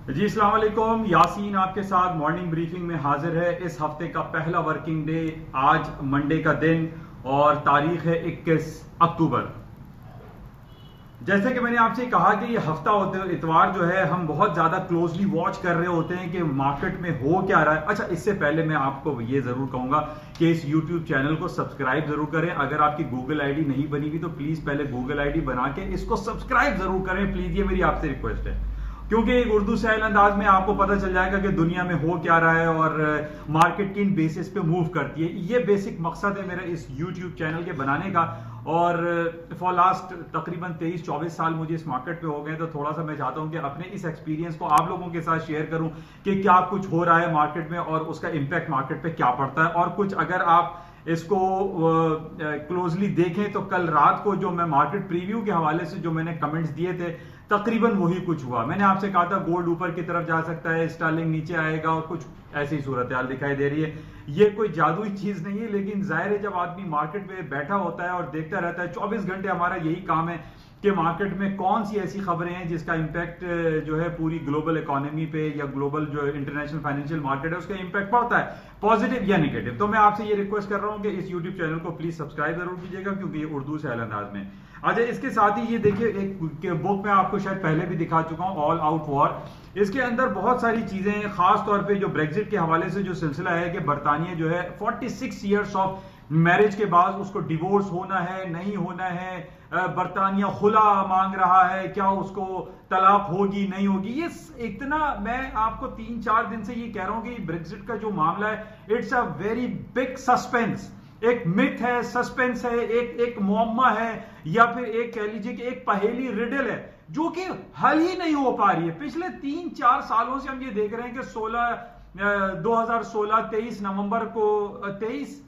जी अस्सलाम वालेकुम। यासीन आपके साथ मॉर्निंग ब्रीफिंग में हाजिर है। इस हफ्ते का पहला वर्किंग डे आज मंडे का दिन और तारीख है 21 अक्टूबर। जैसे कि मैंने आपसे कहा कि ये हफ्ता इतवार जो है हम बहुत ज्यादा क्लोजली वॉच कर रहे होते हैं कि मार्केट में हो क्या रहा है। अच्छा, इससे पहले मैं आपको ये जरूर कहूंगा कि इस यूट्यूब चैनल को सब्सक्राइब जरूर करें। अगर आपकी गूगल आईडी नहीं बनी हुई तो प्लीज पहले गूगल आईडी बना के इसको सब्सक्राइब जरूर करें प्लीज, ये मेरी आपसे रिक्वेस्ट है, क्योंकि उर्दू सहल अंदाज में आपको पता चल जाएगा कि दुनिया में हो क्या रहा है और मार्केट किन बेसिस पे मूव करती है। ये बेसिक मकसद है मेरा इस यूट्यूब चैनल के बनाने का। और फॉर लास्ट तकरीबन 23-24 साल मुझे इस मार्केट पे हो गए, तो थोड़ा सा मैं चाहता हूं कि अपने इस एक्सपीरियंस को आप लोगों के साथ शेयर करूं कि क्या कुछ हो रहा है मार्केट में और उसका इम्पैक्ट मार्केट पे क्या पड़ता है। और कुछ अगर आप इसको क्लोजली देखें तो कल रात को जो मैं मार्केट प्रीव्यू के हवाले से जो मैंने कमेंट्स दिए थे तकरीबन वही कुछ हुआ। मैंने आपसे कहा था गोल्ड ऊपर की तरफ जा सकता है, स्टर्लिंग नीचे आएगा और कुछ ऐसी सूरत हाल दिखाई दे रही है। ये कोई जादुई चीज नहीं है, लेकिन जाहिर है जब आदमी मार्केट में बैठा होता है और देखता रहता है, 24 घंटे हमारा यही काम है कि मार्केट में कौन सी ऐसी खबरें हैं जिसका इंपैक्ट जो है पूरी ग्लोबल इकोनॉमी पे या ग्लोबल जो इंटरनेशनल फाइनेंशियल मार्केट है उसका इंपैक्ट पड़ता है, पॉजिटिव या नेगेटिव। तो मैं आपसे ये रिक्वेस्ट कर रहा हूं कि इस यूट्यूब चैनल को प्लीज सब्सक्राइब जरूर कीजिएगा, क्योंकि ये उर्दू सहल अंदाज में। अच्छा, इसके साथ ही ये देखिए एक बुक मैं आपको शायद पहले भी दिखा चुका हूं, ऑल आउट वॉर। इसके अंदर बहुत सारी चीजें हैं, खास तौर पे जो ब्रेग्जिट के हवाले से जो सिलसिला है कि बरतानिया जो है 46 ईयर्स ऑफ मैरिज के बाद उसको डिवोर्स होना है नहीं होना है, बरतानिया खुला मांग रहा है, क्या उसको तलाक होगी नहीं होगी। ये इतना मैं आपको 3-4 दिन से ये कह रहा हूं कि ब्रेग्जिट का जो मामला है it's a very big suspense. एक मिथ है, सस्पेंस है, एक मुअम्मा है, या फिर एक कह लीजिए कि एक पहेली रिडल है जो कि हल ही नहीं हो पा रही है। पिछले 3-4 सालों से हम ये देख रहे हैं कि 23 नवंबर को 23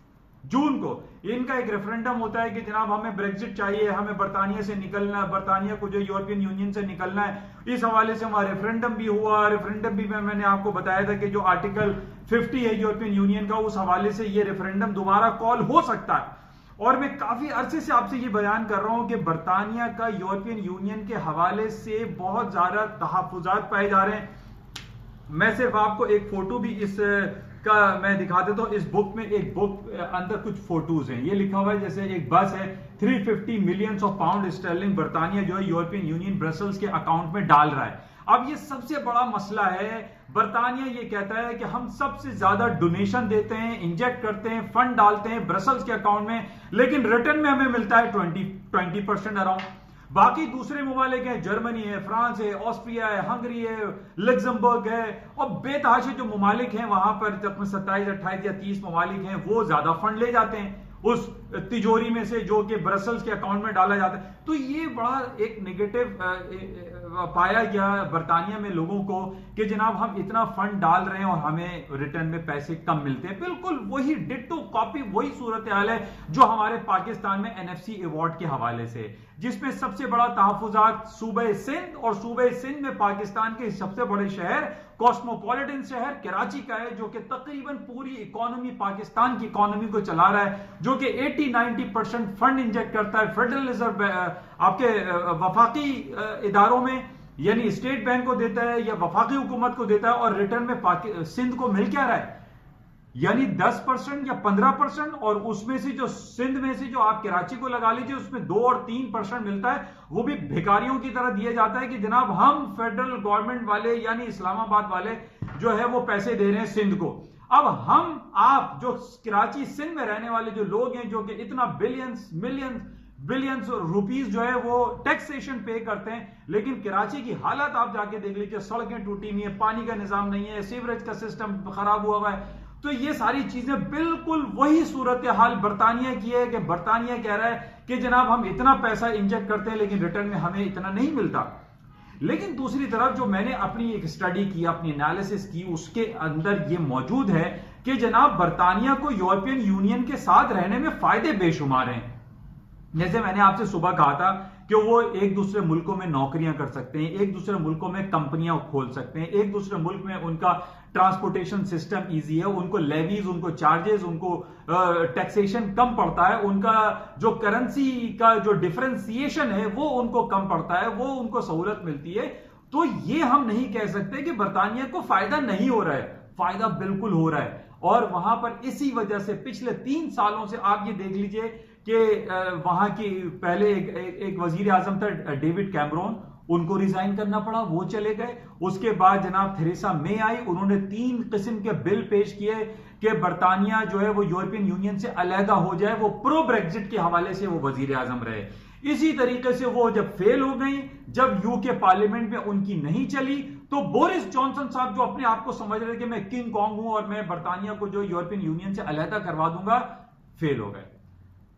जून को इनका एक रेफरेंडम होता है कि जनाब हमें ब्रेग्जिट चाहिए, हमें बरतानिया से निकलना, बरतानिया को जो यूरोपियन यूनियन से निकलना है। इस हवाले से हमारा रेफरेंडम भी हुआ। रेफरेंडम भी मैंने आपको बताया था कि जो आर्टिकल 50 है यूरोपियन यूनियन का, उस हवाले से ये रेफरेंडम दोबारा कॉल हो सकता है। और मैं काफी अरसे से आपसे ये बयान कर रहा हूं कि बरतानिया का यूरोपियन यूनियन के हवाले से बहुत ज्यादा तहफुजात पाए जा रहे हैं। मैं सिर्फ आपको एक फोटो भी इस का मैं दिखा देता हूं। इस बुक में एक बुक अंदर कुछ फोटोज हैं, ये लिखा हुआ है जैसे एक बस है, 350 मिलियन ऑफ पाउंड स्टर्लिंग बरतानिया जो है यूरोपियन यूनियन ब्रसल्स के अकाउंट में डाल रहा है। अब ये सबसे बड़ा मसला है। बरतानिया ये कहता है कि हम सबसे ज्यादा डोनेशन देते हैं, इंजेक्ट करते हैं, फंड डालते हैं ब्रसल्स के अकाउंट में, लेकिन रिटर्न में हमें मिलता है 20% अराउंड। बाकी दूसरे ममालिक हैं, जर्मनी है, फ्रांस है, ऑस्ट्रिया है, हंगरी है, लग्जमबर्ग है, और बेतहाशे जो ममालिक हैं वहां पर तक 27, 28 या 30 ममालिक हैं, वो ज्यादा फंड ले जाते हैं उस तिजोरी में से जो कि ब्रसल्स के अकाउंट में डाला जाता है। तो ये बड़ा एक नेगेटिव पाया गया बरतानिया में लोगों को कि जनाब हम इतना फंड डाल रहे हैं और हमें रिटर्न में पैसे कम मिलते हैं। बिल्कुल वही डिट्टो कॉपी वही सूरत हाल है जो हमारे पाकिस्तान में एनएफसी अवार्ड के हवाले से, जिसमें सबसे बड़ा तहफुजात सूबे सिंध, और सूबे सिंध में पाकिस्तान के सबसे बड़े शहर कॉस्मोपॉलिटन शहर कराची का है, जो कि तकरीबन पूरी इकोनॉमी पाकिस्तान की इकोनॉमी को चला रहा है, जो कि 80-90% फंड इंजेक्ट करता है फेडरल रिजर्व आपके वफाकी इदारों में, यानी स्टेट बैंक को देता है या वफाकी हुकूमत को देता है, और रिटर्न में सिंध को मिल क्या रहा है, यानी 10% या 15%। और उसमें से जो सिंध में से जो आप कराची को लगा लीजिए उसमें 2 और 3% मिलता है, वो भी भिखारियों की तरह दिया जाता है कि जनाब हम फेडरल गवर्नमेंट वाले यानी इस्लामाबाद वाले जो है वो पैसे दे रहे हैं सिंध को। अब हम आप जो कराची सिंध में रहने वाले जो लोग हैं, जो कि इतना बिलियंस रुपीस जो है वो टैक्सेशन पे करते हैं, लेकिन कराची की हालत आप जाके देख लीजिए, सड़कें टूटी हुई है, पानी का निजाम नहीं है, सीवरेज का सिस्टम खराब हुआ हुआ है। तो ये सारी चीजें बिल्कुल वही सूरत हाल बरतानिया की है कि बरतानिया कह रहा है कि जनाब हम इतना पैसा इंजेक्ट करते हैं लेकिन रिटर्न में हमें इतना नहीं मिलता। लेकिन दूसरी तरफ जो मैंने अपनी एक स्टडी की, अपनी एनालिसिस की, उसके अंदर ये मौजूद है कि जनाब बरतानिया को यूरोपियन यूनियन के साथ रहने में फायदे बेशुमार हैं। जैसे मैंने आपसे सुबह कहा था कि वो एक दूसरे मुल्कों में नौकरियां कर सकते हैं, एक दूसरे मुल्कों में कंपनियां खोल सकते हैं, एक दूसरे मुल्क में उनका ट्रांसपोर्टेशन सिस्टम इजी है, उनको लेवीज, उनको चार्जेस, उनको टैक्सेशन कम पड़ता है, उनका जो करेंसी का जो डिफरेंशिएशन है वो उनको कम पड़ता है, वो उनको सहूलत मिलती है। तो ये हम नहीं कह सकते कि बर्तानिया को फायदा नहीं हो रहा है, फायदा बिल्कुल हो रहा है। और वहां पर इसी वजह से पिछले 3 सालों से आप ये देख लीजिए कि वहां की पहले एक वजीर आजम था डेविड कैमरोन, उनको रिजाइन करना पड़ा, वो चले गए। उसके बाद जनाब थेरेसा मे आई, उन्होंने 3 किस्म के बिल पेश किए कि बर्तानिया जो है वो यूरोपियन यूनियन से अलहदा हो जाए, वो प्रो ब्रेक्जिट के हवाले से वो वजीर आजम रहे। इसी तरीके से वो जब फेल हो गई, जब यूके पार्लियामेंट में उनकी नहीं चली, तो बोरिस जॉनसन साहब जो अपने आप को समझ रहे कि मैं किंग कॉन्ग हूं और मैं बर्तानिया को जो यूरोपियन यूनियन से अलहदा करवा दूंगा, फेल हो गए।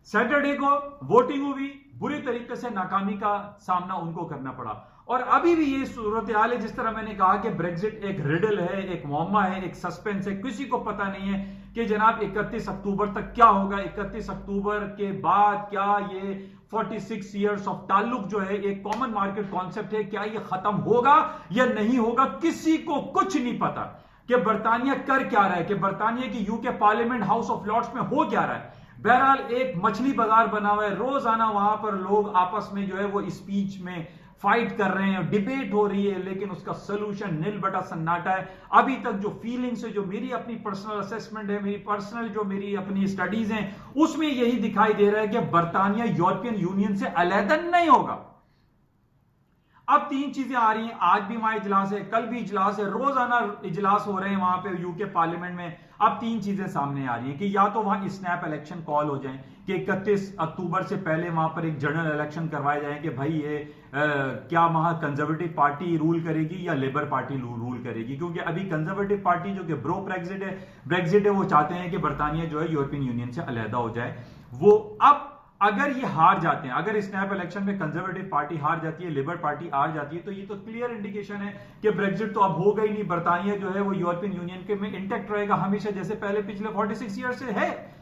सैटरडे को वोटिंग हुई, बुरी तरीके से नाकामी का सामना उनको करना पड़ा। और अभी भी ये सूरत हाल है, जिस तरह मैंने कहा कि ब्रेक्जिट एक रिडल है, एक मुअम्मा है, एक सस्पेंस है, किसी को पता नहीं है कि जनाब 31 अक्टूबर तक क्या होगा। 31 अक्टूबर के बाद क्या ये 46 ईयर्स ऑफ ताल्लुक जो है एक कॉमन मार्केट कॉन्सेप्ट है, क्या ये खत्म होगा या नहीं होगा, किसी को कुछ नहीं पता कि बर्तानिया कर क्या रहा है, कि बर्तानिया की UK parliament house of lords में हो क्या रहा है। बहरहाल एक मछली बाजार बना हुआ है, रोजाना वहां पर लोग आपस में जो है वो स्पीच में फाइट कर रहे हैं, डिबेट हो रही है, लेकिन उसका सोल्यूशन नील बटा सन्नाटा है। अभी तक जो फीलिंग्स है, जो मेरी अपनी पर्सनल असेसमेंट है, मेरी पर्सनल जो मेरी अपनी स्टडीज हैं, उसमें यही दिखाई दे रहा है कि बर्तानिया यूरोपियन यूनियन से अलहदा नहीं होगा। अब 3 चीजें आ रही हैं, आज भी वहां इजलास है, कल भी इजलास है, रोजाना इजलास हो रहे हैं वहां पे यूके पार्लियामेंट में। अब 3 चीजें सामने आ रही हैं कि या तो वहां स्नैप इलेक्शन कॉल हो जाए कि 31 अक्टूबर से पहले वहां पर एक जनरल इलेक्शन करवाए जाए कि भाई ये क्या वहां कंजर्वेटिव पार्टी रूल करेगी या लेबर पार्टी रूल करेगी, क्योंकि अभी कंजर्वेटिव पार्टी जो कि ब्रो ब्रेक्जिट है वो चाहते हैं कि बर्तानिया जो है यूरोपियन यूनियन से अलहदा हो जाए। वो अब अगर ये हार जाते हैं, अगर स्नैप इलेक्शन में कंजर्वेटिव पार्टी हार जाती है, लेबर पार्टी हार जाती है, तो ये तो क्लियर इंडिकेशन है कि ब्रेक्जिट तो अब होगा ही नहीं, बर्तानिया जो है वो यूरोपियन यूनियन के में इंटैक्ट रहेगा हमेशा, जैसे पहले पिछले 46 ईयर से है।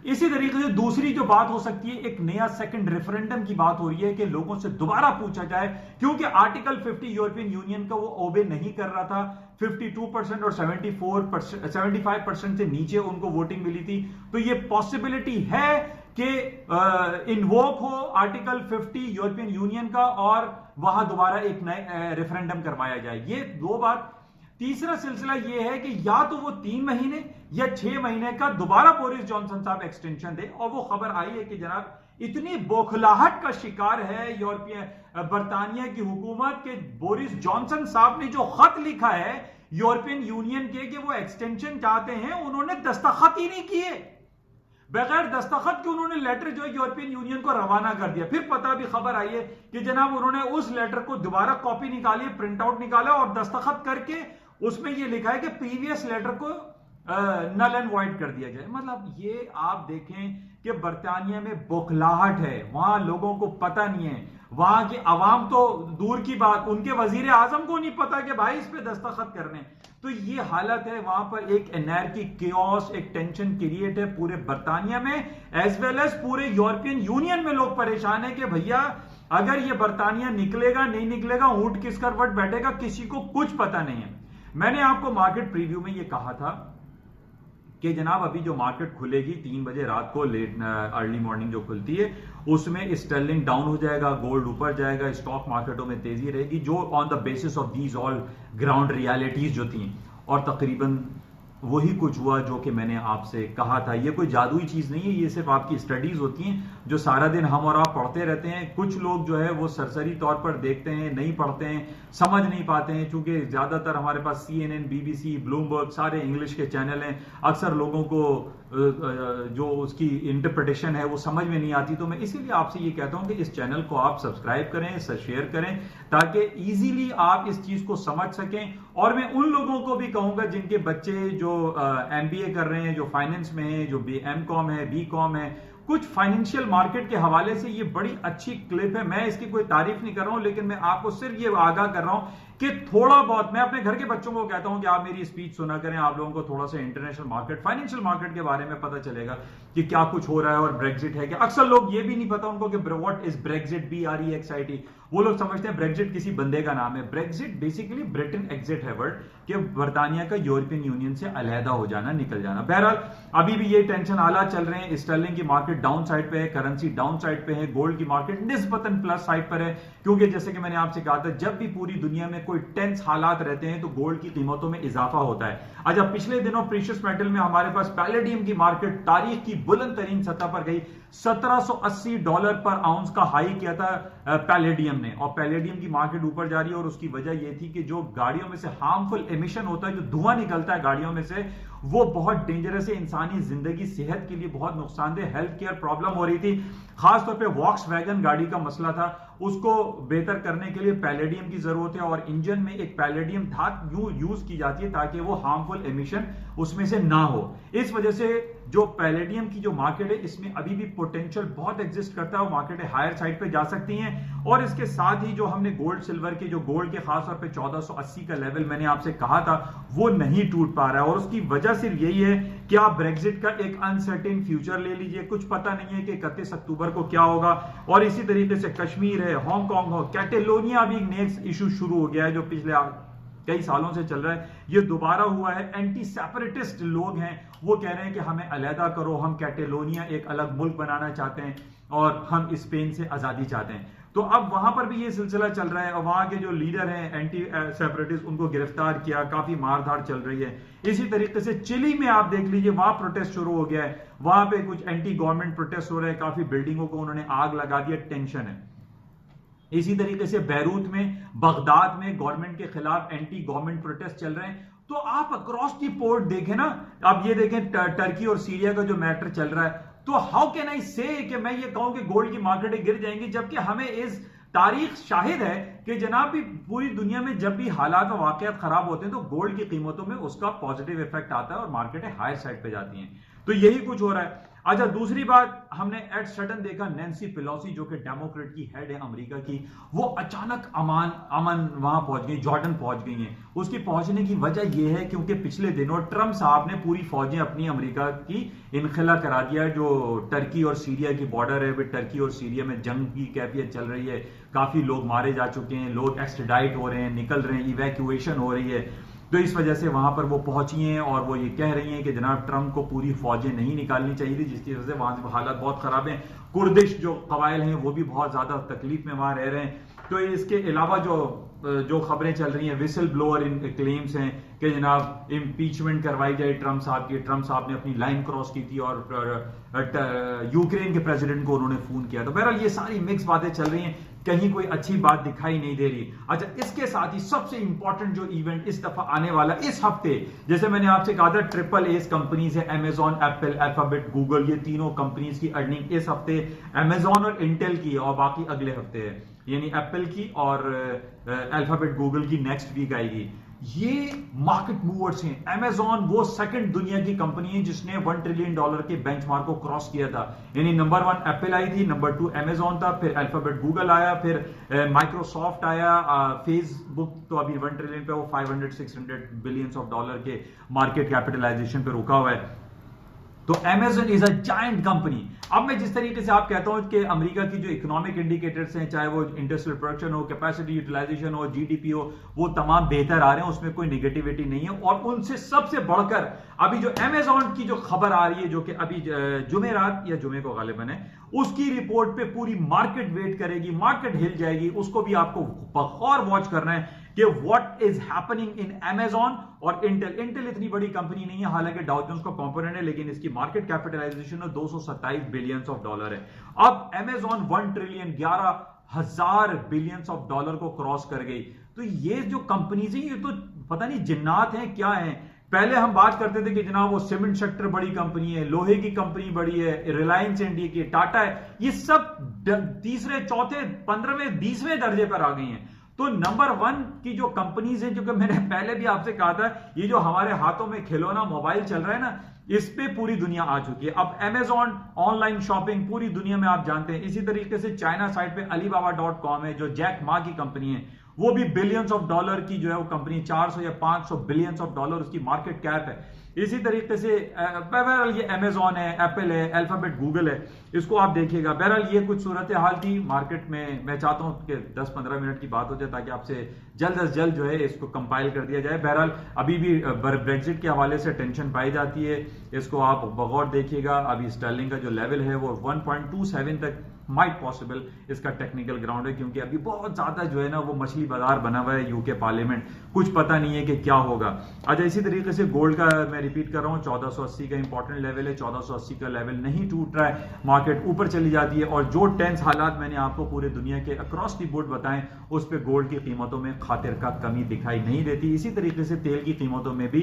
इसी तरीके से दूसरी जो बात हो सकती है, एक नया सेकंड रेफरेंडम की बात हो रही है कि लोगों से दोबारा पूछा जाए, क्योंकि आर्टिकल 50 यूरोपियन यूनियन का वो ओबे नहीं कर रहा था। 52% और 75% से नीचे उनको वोटिंग मिली थी। तो ये पॉसिबिलिटी है कि इन्वोक हो आर्टिकल 50 यूरोपियन यूनियन का और वहां दोबारा एक नए रेफरेंडम करवाया जाए। ये 2 बात। तीसरा सिलसिला यह है कि या तो वो 3 महीने या 6 महीने का दोबारा बोरिस जॉनसन साहब एक्सटेंशन दे। और वो खबर आई है कि जनाब इतनी बौखलाहट का शिकार है यूरोपियन बर्तानिया की हुकूमत के बोरिस जॉनसन साहब ने जो खत लिखा है यूरोपियन यूनियन के कि वो एक्सटेंशन चाहते हैं, उन्होंने दस्तखत ही नहीं किए। बगैर दस्तखत के उन्होंने लेटर जो है यूरोपियन यूनियन को रवाना कर दिया। फिर पता भी खबर आई है कि जनाब उन्होंने उस लेटर को दोबारा कॉपी निकाली, प्रिंट आउट निकाला और दस्तखत करके उसमें यह लिखा है कि प्रीवियस लेटर को नल एंड वॉइड कर दिया जाए। मतलब ये आप देखें कि बर्तानिया में बौखलाहट है, वहां लोगों को पता नहीं है, वहां की आवाम तो दूर की बात, उनके वजीर आजम को नहीं पता कि भाई इस पे दस्तखत करने। तो ये हालत है, वहां पर एक एनर्जी, केओस, एक टेंशन क्रिएट है पूरे बर्तानिया में, एज वेल एज पूरे यूरोपियन यूनियन में। लोग परेशान है कि भैया अगर ये बर्तानिया निकलेगा नहीं निकलेगा, ऊंट किस करवट बैठेगा, किसी को कुछ पता नहीं है। मैंने आपको मार्केट प्रीव्यू में ये कहा था कि जनाब अभी जो मार्केट खुलेगी 3 बजे रात को, लेट अर्ली मॉर्निंग जो खुलती है, उसमें स्टर्लिंग डाउन हो जाएगा, गोल्ड ऊपर जाएगा, स्टॉक मार्केटों में तेजी रहेगी, जो on the basis of these all ground realities जो थी। और तकरीबन वही कुछ हुआ जो कि मैंने आपसे कहा था। ये कोई जादुई चीज नहीं है, ये सिर्फ आपकी स्टडीज होती हैं जो सारा दिन हम और आप पढ़ते रहते हैं। कुछ लोग जो है वो सरसरी तौर पर देखते हैं, नहीं पढ़ते हैं, समझ नहीं पाते हैं, क्योंकि ज्यादातर हमारे पास CNN, BBC, ब्लूमबर्ग सारे इंग्लिश के चैनल हैं। अक्सर लोगों को जो उसकी इंटरप्रिटेशन है वो समझ में नहीं आती। तो मैं इसीलिए आपसे ये कहता हूं कि इस चैनल को आप सब्सक्राइब करें, शेयर करें, ताकि इजीली आप इस चीज को समझ सकें। और मैं उन लोगों को भी कहूंगा जिनके बच्चे जो MBA कर रहे हैं, जो फाइनेंस में है, जो MCOM है, BCOM है, कुछ फाइनेंशियल मार्केट के हवाले से ये बड़ी अच्छी क्लिप है। मैं इसकी कोई तारीफ नहीं कर रहा हूं, लेकिन मैं आपको सिर्फ ये आगाह कर रहा हूं कि थोड़ा बहुत, मैं अपने घर के बच्चों को कहता हूं कि आप मेरी स्पीच सुना करें, आप लोगों को थोड़ा सा इंटरनेशनल मार्केट, फाइनेंशियल मार्केट के बारे में पता चलेगा कि क्या कुछ हो रहा है और ब्रेक्जिट है कि अक्सर लोग ये भी नहीं पता उनको कि व्हाट इज ब्रेक्जिट, BREXIT। वो लोग समझते हैं ब्रेक्जिट किसी बंदे का नाम है। ब्रेक्जिट बेसिकली ब्रिटेन एग्जिट है वर्ड, कि बर्तानिया का यूरोपियन यूनियन से अलहदा हो जाना, निकल जाना। बहरहाल अभी भी ये टेंशन आला चल रहे हैं। स्टर्लिंग की मार्केट डाउन साइड पे है, करेंसी डाउन साइड पे है, गोल्ड की मार्केट निस्बतन प्लस साइड पर है, क्योंकि जैसे कि मैंने आपसे कहा था, जब भी पूरी दुनिया में में कोई टेंस हालात रहते हैं तो गोल्ड की कीमतों में इजाफा होता है। अच्छा, पिछले दिनों प्रीशियस मेटल में हमारे पास पैलेडियम की मार्केट तारीख की बुलंद तरीन सतह पर गई। $1780 पर आउंस का हाई किया था पैलेडियम ने, और पैलेडियम की मार्केट ऊपर जा रही है। और उसकी वजह यह थी कि जो गाड़ियों में से हार्मफुल एमिशन होता है, जो धुआं निकलता है गाड़ियों में से, वो बहुत डेंजरस है, इंसानी जिंदगी सेहत के लिए बहुत नुकसानदेह, हेल्थ केयर प्रॉब्लम हो रही थी। खासतौर पे वॉक्सवैगन गाड़ी का मसला था, उसको बेहतर करने के लिए पैलेडियम की जरूरत है, और इंजन में एक पैलेडियम धातु यूज की जाती है ताकि वो हार्मफुल एमिशन उसमें से ना हो। इस वजह से जो पैलेडियम की जो मार्केट है, इसमें अभी भी पोटेंशियल बहुत एग्जिस्ट करता है, वो मार्केटें हायर साइड पे जा सकती हैं। और इसके साथ ही जो हमने गोल्ड सिल्वर के, जो गोल्ड के खासतौर पे 1480 का लेवल मैंने आपसे कहा था, वो नहीं टूट पा रहा है। और उसकी वजह सिर्फ यही है कि आप ब्रेक्जिट का एक अनसर्टेन फ्यूचर ले लीजिए, कुछ पता नहीं है कि 31 अक्टूबर को क्या होगा। और इसी तरीके से कश्मीर है, हांगकांग हो, कैटेलोनिया भी एक नेक्स्ट इशू शुरू हो गया है जो पिछले कई सालों से चल रहा है, ये दोबारा हुआ है। एंटी सेपरेटिस्ट लोग हैं, वो कह रहे हैं कि हमें अलहदा करो, हम कैटेलोनिया एक अलग मुल्क बनाना चाहते हैं और हम स्पेन से आजादी चाहते हैं। तो अब वहां पर भी ये सिलसिला चल रहा है, और वहां के जो लीडर हैं एंटी सेपरेटिस्ट, उनको गिरफ्तार किया, काफी मारधाड़ चल रही है। इसी तरीके से चिली में आप देख लीजिए, वहां प्रोटेस्ट शुरू हो गया है, वहां पे कुछ एंटी गवर्नमेंट प्रोटेस्ट हो रहे हैं, काफी बिल्डिंगों को उन्होंने आग लगा दिया, टेंशन है। इसी तरीके से बैरूत में, बगदाद में गवर्नमेंट के खिलाफ एंटी गवर्नमेंट प्रोटेस्ट चल रहे हैं। तो आप अक्रॉस दी पोर्ट देखें ना, अब ये देखें टर्की और सीरिया का जो मैटर चल रहा है, तो हाउ कैन आई से कि मैं ये कहूं कि गोल्ड की मार्केटें गिर जाएंगी, जबकि हमें इस तारीख शाहिद है कि जनाब भी पूरी दुनिया में जब भी हालात और वाकयात खराब होते हैं तो गोल्ड की कीमतों में उसका पॉजिटिव इफेक्ट आता है और मार्केटें हायर साइड पे जाती हैं। तो यही कुछ हो रहा है। अच्छा, दूसरी बात, हमने एट सडन देखा नैन्सी पेलोसी जो कि डेमोक्रेट की हेड है अमेरिका की, वो अचानक अमन वहां पहुंच गई, जॉर्डन पहुंच गई हैं। उसकी पहुंचने की वजह यह है क्योंकि पिछले दिनों ट्रंप साहब ने पूरी फौजें अपनी अमेरिका की इनखला करा दिया। जो टर्की और सीरिया की बॉर्डर है, टर्की और सीरिया में जंग की कैफियत चल रही है, काफी लोग मारे जा चुके हैं, लोग एक्सट्राडाइट हो रहे हैं, निकल रहे हैं, इवैक्यूएशन हो रही है। तो इस वजह से वहां पर वो पहुंची हैं और वो ये कह रही हैं कि जनाब ट्रंप को पूरी फौजें नहीं निकालनी चाहिए थी, जिसकी वजह से वहां से हालात बहुत खराब हैं। कुर्दिश जो कबाइल हैं वो भी बहुत ज्यादा तकलीफ में वहां रह रहे हैं। तो इसके अलावा जो खबरें चल रही हैं, विसल ब्लोअर इन क्लेम्स हैं कि जनाब इम्पीचमेंट करवाई जाए ट्रंप साहब की। ट्रंप साहब ने अपनी लाइन क्रॉस की थी और यूक्रेन के प्रेसिडेंट को उन्होंने फोन किया। तो बहरहाल ये सारी मिक्स बातें चल रही हैं, कहीं कोई अच्छी बात दिखाई नहीं दे रही। अच्छा, इसके साथ ही सबसे इंपॉर्टेंट जो इवेंट इस दफा आने वाला इस हफ्ते, जैसे मैंने आपसे कहा था, ट्रिपल एस कंपनीज है, अमेजॉन, एप्पल, अल्फाबेट, गूगल, ये तीनों कंपनीज की अर्निंग इस हफ्ते अमेजॉन और इंटेल की है, और बाकी अगले हफ्ते है, यानी एप्पल की और अल्फाबेट गूगल की नेक्स्ट वीक आएगी। ये मार्केट मूवर्स हैं। अमेजॉन वो सेकंड दुनिया की कंपनी है जिसने $1 ट्रिलियन के बेंचमार्क को क्रॉस किया था। यानी नंबर 1 एप्पल आई थी, नंबर 2 अमेजॉन था, फिर अल्फाबेट गूगल आया, फिर माइक्रोसॉफ्ट आया, फेसबुक तो अभी 1 ट्रिलियन पे, वो $500-600 बिलियन के मार्केट कैपिटलाइजेशन पे रुका हुआ है। तो Amazon is a giant company. अब मैं जिस तरीके से आप कहता हूं कि अमेरिका की जो इकोनॉमिक इंडिकेटर्स हैं, चाहे वो इंडस्ट्रियल प्रोडक्शन हो, कैपेसिटी यूटिलाइजेशन हो, जीडीपी हो, वो तमाम बेहतर आ रहे हैं, उसमें कोई नेगेटिविटी नहीं है। और उनसे सबसे बढ़कर अभी जो अमेजॉन की जो खबर आ रही है, जो कि अभी जुमेरात या जुमे को गालिबन है, उसकी रिपोर्ट पे पूरी मार्केट वेट करेगी, मार्केट हिल जाएगी। उसको भी आपको बगौर वॉच करना है कि what is happening in Amazon और इंटेल। इंटेल इतनी बड़ी कंपनी नहीं है, हालांकि डाउ जोन्स का कंपोनेंट है, लेकिन इसकी मार्केट कैपिटलाइजेशन $227 बिलियन है। अब अमेजॉन 1 ट्रिलियन 11,000 बिलियन को क्रॉस कर गई। तो ये जो कंपनीज हैं, ये तो पता नहीं जिन्नात हैं क्या हैं। पहले हम बात करते थे कि जनाब वो सीमेंट सेक्टर बड़ी कंपनी है, लोहे की कंपनी बड़ी है, रिलायंस इंडिया की, टाटा है, ये सब तीसरे, चौथे, 15वें, 20वें दर्जे पर आ गई हैं। तो नंबर 1 की जो कंपनीज हैं, जो कि मैंने पहले भी आपसे कहा था, ये जो हमारे हाथों में खिलौना मोबाइल चल रहा है ना, इस पे पूरी दुनिया आ चुकी है। अब अमेजॉन ऑनलाइन शॉपिंग पूरी दुनिया में आप जानते हैं। इसी तरीके से चाइना साइड पे alibaba.com है, जो जैक मा की कंपनी है, वो भी बिलियंस ऑफ डॉलर की जो है वो कंपनी, 400 या 500 बिलियंस ऑफ डॉलर उसकी मार्केट कैप है। इसी तरीके से बहरहाल ये अमेजॉन है, एप्पल है, अल्फाबेट गूगल है, इसको आप देखिएगा। बहरहाल ये कुछ सूरत हाल थी मार्केट में। मैं चाहता हूं कि 10-15 मिनट की बात हो जाए ताकि आपसे जल्द अज जल्द जो है इसको कंपाइल कर दिया जाए। बहरहाल अभी भी ब्रेक्जिट के हवाले से टेंशन पाई जाती है, इसको आप बगौर देखिएगा। अभी स्टर्लिंग का जो लेवल है वो 1.27 तक माइट पॉसिबल इसका टेक्निकल ग्राउंड है, क्योंकि अभी बहुत ज्यादा जो है ना वो मछली बाजार बना हुआ है यूके पार्लियामेंट, कुछ पता नहीं है कि क्या होगा। अच्छा, इसी तरीके से गोल्ड का मैं रिपीट कर रहा हूँ, 1480 का इंपॉर्टेंट लेवल है, 1480 का लेवल नहीं टूट रहा है, मार्केट ऊपर चली जाती है। और जो टेंस हालात मैंने आपको पूरे दुनिया के अक्रॉस द बोर्ड बताएं, उस पर गोल्ड की कीमतों में खातिर का कमी दिखाई नहीं देती। इसी तरीके से तेल की कीमतों में भी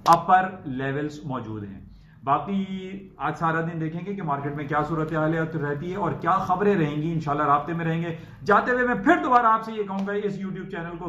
अपर लेवल्स मौजूद हैं। बाकी आज सारा दिन देखेंगे कि मार्केट में क्या सूरत हाल रहती है और क्या खबरें रहेंगी, इंशाल्लाह राब्ते में रहेंगे। जाते हुए मैं फिर दोबारा आपसे ये कहूंगा, इस यूट्यूब चैनल को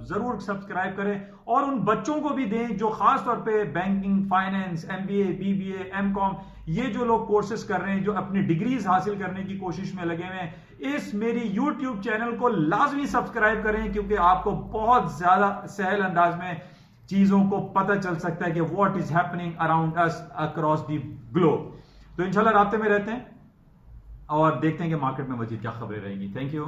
जरूर सब्सक्राइब करें और उन बच्चों को भी दें जो खास तौर पे banking, finance, MBA, BBA, MCOM ये जो लोग कोर्सेज कर रहे हैं, जो अपनी डिग्रीज हासिल करने की कोशिश में लगे हुए हैं, इस मेरी यूट्यूब चैनल को लाजमी सब्सक्राइब करें, क्योंकि आपको बहुत ज्यादा सहल अंदाज में चीजों को पता चल सकता है कि what is happening around us across the globe. तो इंशाल्लाह राब्ते में रहते हैं और देखते हैं कि मार्केट में मजीद क्या खबरें रहेंगी। Thank you.